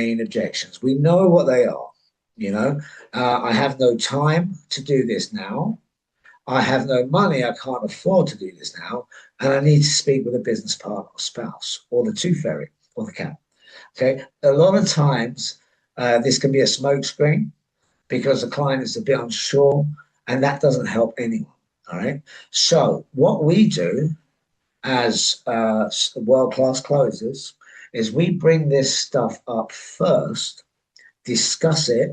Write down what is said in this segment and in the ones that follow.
main objections. We know what they are. You know, I have no time to do this now. I have no money. I can't afford to do this now. And I need to speak with a business partner or spouse or the tooth fairy or the cat. Okay. A lot of times, this can be a smokescreen because the client is a bit unsure, and that doesn't help anyone. All right. So, what we do as world class closers is we bring this stuff up first, discuss it,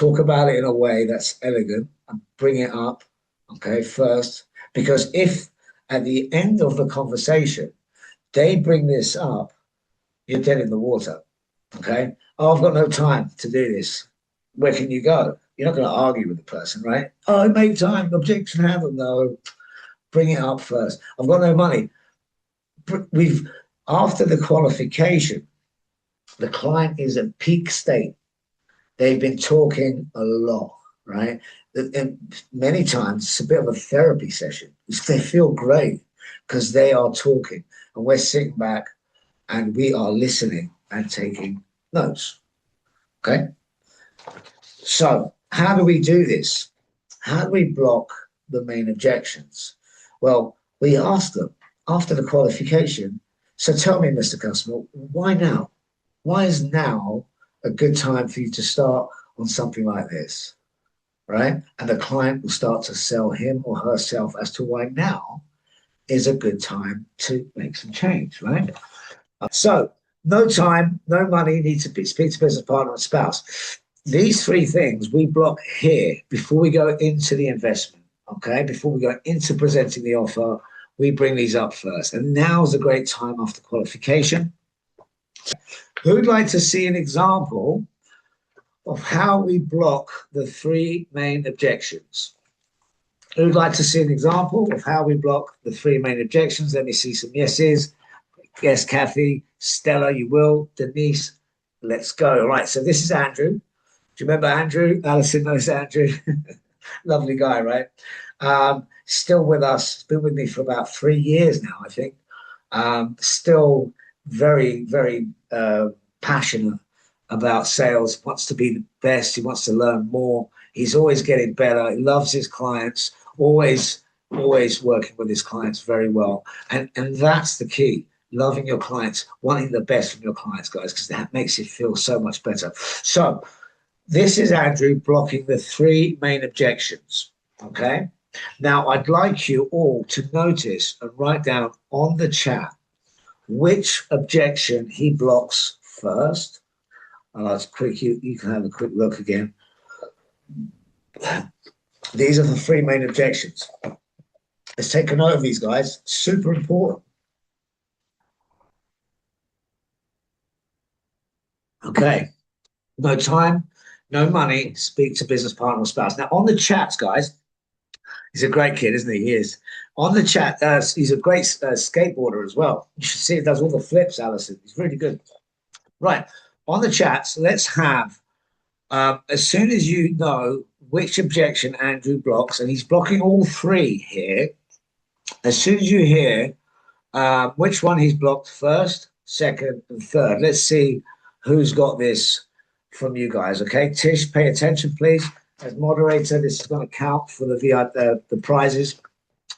talk about it in a way that's elegant, and bring it up, okay, first. Because if at the end of the conversation they bring this up, you're dead in the water, okay? Oh, I've got no time to do this. Where can you go? You're not going to argue with the person, right? Oh, make time, objection handled. No, bring it up first. I've got no money. We've After the qualification, the client is at peak state. They've been talking a lot, right? And many times it's a bit of a therapy session. They feel great because they are talking, and we're sitting back and we are listening and taking notes. Okay. So how do we do this? How do we block the main objections? Well, we ask them after the qualification. So tell me, Mr. Customer, why now? Why is now a good time for you to start on something like this? Right? And the client will start to sell him or herself as to why now is a good time to make some change, right? So no time, no money, need to speak to business partner and spouse. These three things we block here before we go into the investment, okay? Before we go into presenting the offer, we bring these up first. And now is a great time after qualification. Who'd like to see an example of how we block the three main objections? Who'd like to see an example of how we block the three main objections? Let me see some yeses. Yes, Kathy, Stella, you will. Denise, let's go. All right, so this is Andrew. Do you remember Andrew? Alison knows Andrew. Lovely guy, right? Still with us. Been with me for about 3 years now, I think. Still very, very passionate about sales. Wants to be the best. He wants to learn more. He's always getting better. He loves his clients. Always working with his clients very well. And that's the key. Loving your clients, wanting the best from your clients, guys, because that makes it feel so much better. So this is Andrew blocking the three main objections, okay? Now, I'd like you all to notice and write down on the chat which objection he blocks first. It's quick. You can have a quick look again. These are the three main objections. Let's take a note of these, guys. Super important. Okay. No time, no money, speak to business partner or spouse. Now, on the chats, guys, he's a great kid, isn't he? He is. On the chat, he's a great skateboarder as well. You should see he does all the flips, Alison. He's really good. Right. On the chats, let's have, as soon as you know which objection Andrew blocks, and he's blocking all three here, as soon as you hear which one he's blocked first, second, and third, let's see who's got this from you guys. Okay, Tish, pay attention, please. As moderator, this is going to count for the prizes.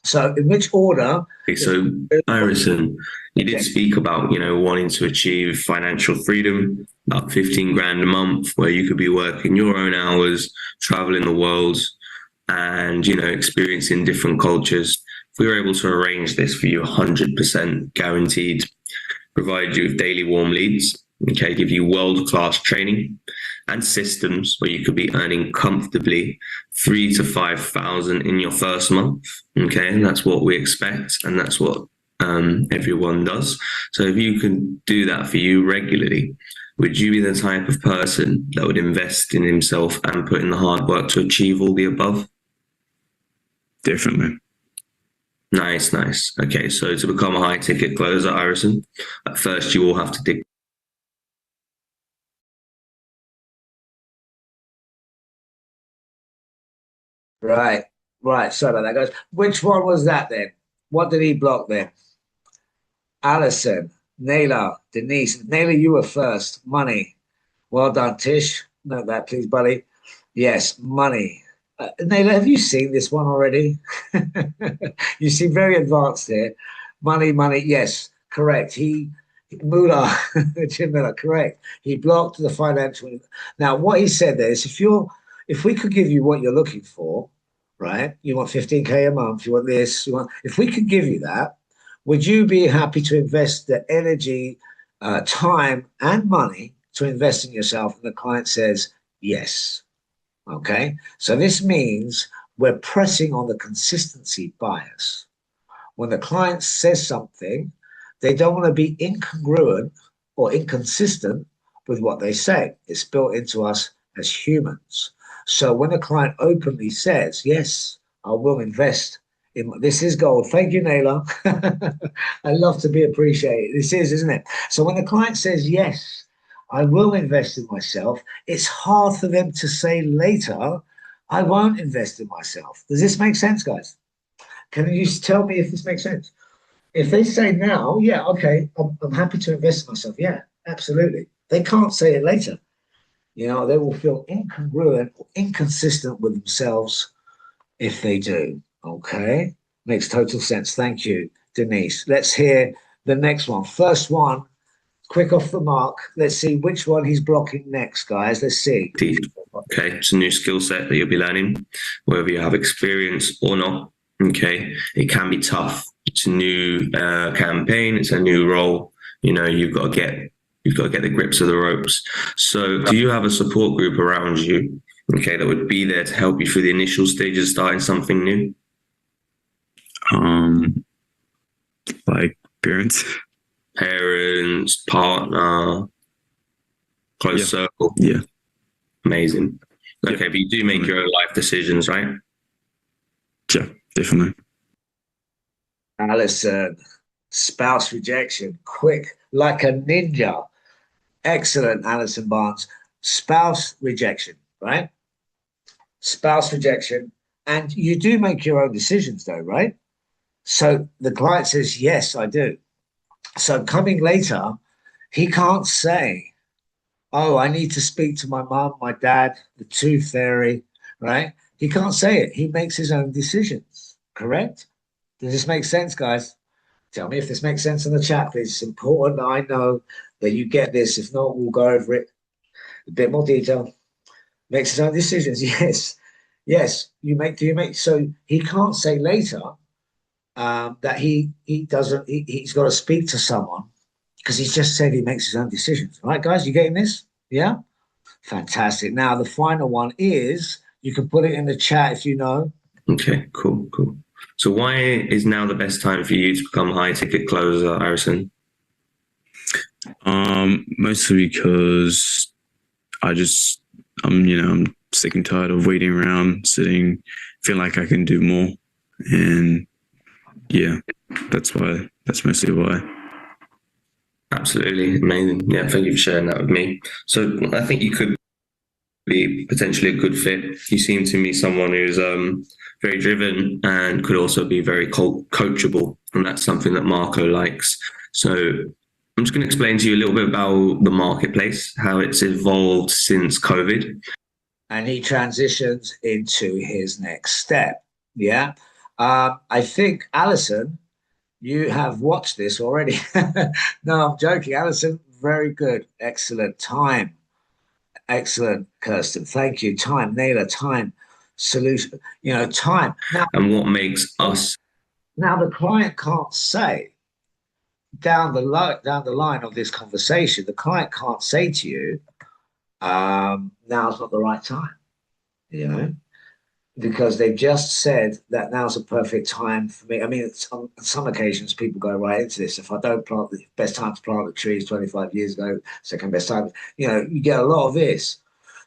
So, in which order? So, Irison, you did speak about wanting to achieve financial freedom, about 15 grand a month, where you could be working your own hours, traveling the world, and experiencing different cultures. If we were able to arrange this for you, 100% guaranteed, provide you with daily warm leads. Okay, give you world-class training and systems where you could be earning comfortably 3,000 to 5,000 in your first month. Okay, and that's what we expect, and that's what everyone does. So if you can do that for you regularly, would you be the type of person that would invest in himself and put in the hard work to achieve all the above? Definitely. Nice. Okay, so to become a high-ticket closer, Irison, at first you will have to dig. Right. Sorry about that, guys. Which one was that then? What did he block then? Alison, Naila, Denise. Naila, you were first. Money. Well done, Tish. Note that, please, buddy. Yes, money. Naila, have you seen this one already? You seem very advanced here. Money, money. Yes, correct. Mullah, Jim Miller, correct. He blocked the financial. Now, what he said there is, if we could give you what you're looking for, right? You want 15K a month. You want this. If we could give you that, would you be happy to invest the energy, time, and money to invest in yourself? And the client says yes. Okay. So this means we're pressing on the consistency bias. When the client says something, they don't want to be incongruent or inconsistent with what they say. It's built into us as humans. So when a client openly says, yes, I will invest in this is gold. Thank you, Naylor. I love to be appreciated. This is, isn't it? So when the client says, yes, I will invest in myself, it's hard for them to say later, I won't invest in myself. Does this make sense, guys? Can you tell me if this makes sense? If they say now, yeah, okay, I'm happy to invest in myself. Yeah, absolutely. They can't say it later. They will feel incongruent or inconsistent with themselves if they do. Okay, makes total sense. Thank you, Denise. Let's hear the next one. First one, quick off the mark. Let's see which one he's blocking next, guys. Let's see. Okay, it's a new skill set that you'll be learning, whether you have experience or not. Okay, it can be tough. It's a new campaign. It's a new role. You've got to get the grips of the ropes. So, do you have a support group around you? Okay, that would be there to help you through the initial stages of starting something new. Like parents, partner, close circle. Yeah. Amazing. Okay, but you do make your own life decisions, right? Yeah, definitely. Alison, spouse rejection, quick, like a ninja. Excellent, Alison Barnes. Spouse rejection, right? Spouse rejection. And you do make your own decisions, though, right? So the client says, yes, I do. So coming later, he can't say, oh, I need to speak to my mom, my dad, the tooth fairy, right? He can't say it. He makes his own decisions, correct? Does this make sense, guys? Tell me if this makes sense in the chat, please. It's important that I know that you get this. If not, we'll go over it a bit more detail. Makes his own decisions. Yes. Yes. Do you make so he can't say later that he's got to speak to someone because he's just said he makes his own decisions. All right, guys, you getting this? Yeah? Fantastic. Now the final one is you can put it in the chat if you know. Okay, cool. So why is now the best time for you to become a high ticket closer, Harrison? Mostly because I'm sick and tired of waiting around, sitting, feel like I can do more. And yeah, that's mostly why. Absolutely amazing. Yeah, thank you for sharing that with me. So I think you could be potentially a good fit. You seem to me someone who's very driven and could also be very coachable, and that's something that Marco likes. So I'm just going to explain to you a little bit about the marketplace, how it's evolved since COVID. And he transitions into his next step. Yeah. I think, Alison, you have watched this already. No, I'm joking. Alison, very good. Excellent. Time. Excellent, Kirsten. Thank you. Time. Naylor, time. Solution. Time. Now, and what makes us. Now, the client can't say down the line of this conversation, the client can't say to you, now's not the right time, because they've just said that now's a perfect time for me. I mean, on some occasions, people go right into this. If I don't plant the best time to plant the trees 25 years ago, second best time, you get a lot of this.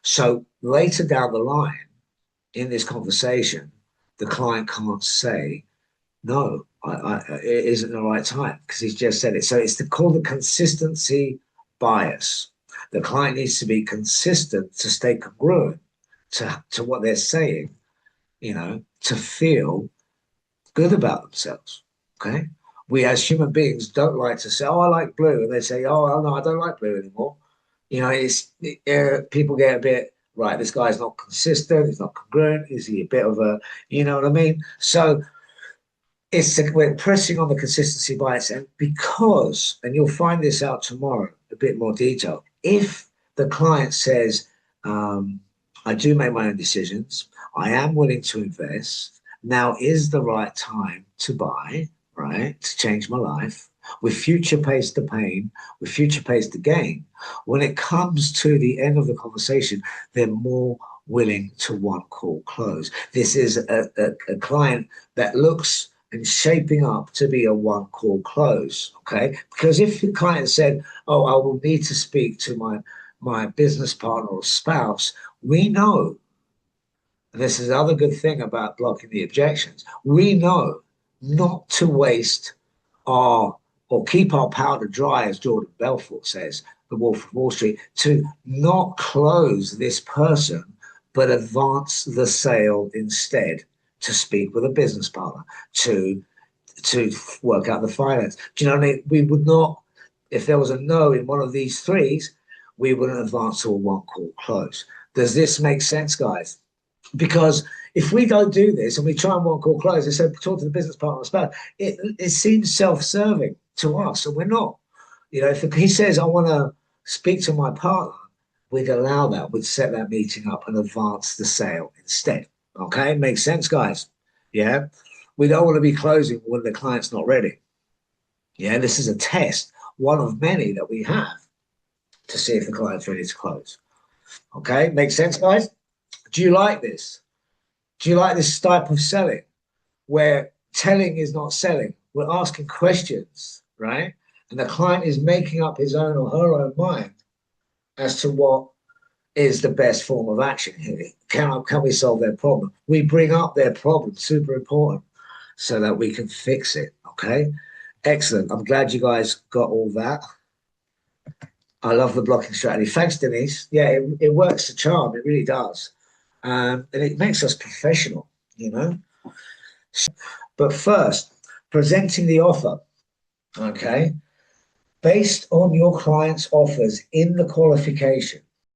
So later down the line in this conversation, the client can't say, no, it isn't the right time because he's just said it. So it's called the consistency bias. The client needs to be consistent to stay congruent to what they're saying, to feel good about themselves. Okay. We as human beings don't like to say, oh, I like blue. And they say, oh, no, I don't like blue anymore. You know, people get a bit right. This guy's not consistent. He's not congruent. Is he a bit of a, you know what I mean? So we're pressing on the consistency bias, and because, and you'll find this out tomorrow, a bit more detail. If the client says, I do make my own decisions, I am willing to invest. Now is the right time to buy, right? To change my life. With future pays the pain, with future pays the gain. When it comes to the end of the conversation, they're more willing to one call close. This is a client that looks and shaping up to be a one call close. Okay. Because if the client said, oh, I will need to speak to my business partner or spouse, we know, and this is the other good thing about blocking the objections, we know not to waste our or keep our powder dry, as Jordan Belfort says, the Wolf of Wall Street, to not close this person, but advance the sale instead, to speak with a business partner, to work out the finance. Do you know what I mean? We would not, if there was a no in one of these threes, we wouldn't advance to a one call close. Does this make sense, guys? Because if we don't do this and we try and one call close and say talk to the business partner spouse, it seems self-serving to us, and we're not. You know, if he says I want to speak to my partner, we'd allow that. We'd set that meeting up and advance the sale instead. Okay, makes sense, guys. Yeah, we don't want to be closing when the client's not ready. Yeah, this is a test, one of many that we have to see if the client's ready to close. Okay, makes sense, guys. Do you like this? Do you like this type of selling where telling is not selling? We're asking questions, right? And the client is making up his own or her own mind as to what is the best form of action here. Can we solve their problem? We bring up their problem, super important, so that we can fix it, okay? Excellent. I'm glad you guys got all that. I love the blocking strategy. Thanks, Denise. Yeah, it works a charm. It really does. And it makes us professional, you know. But first, presenting the offer, okay, based on your client's offers in the qualification,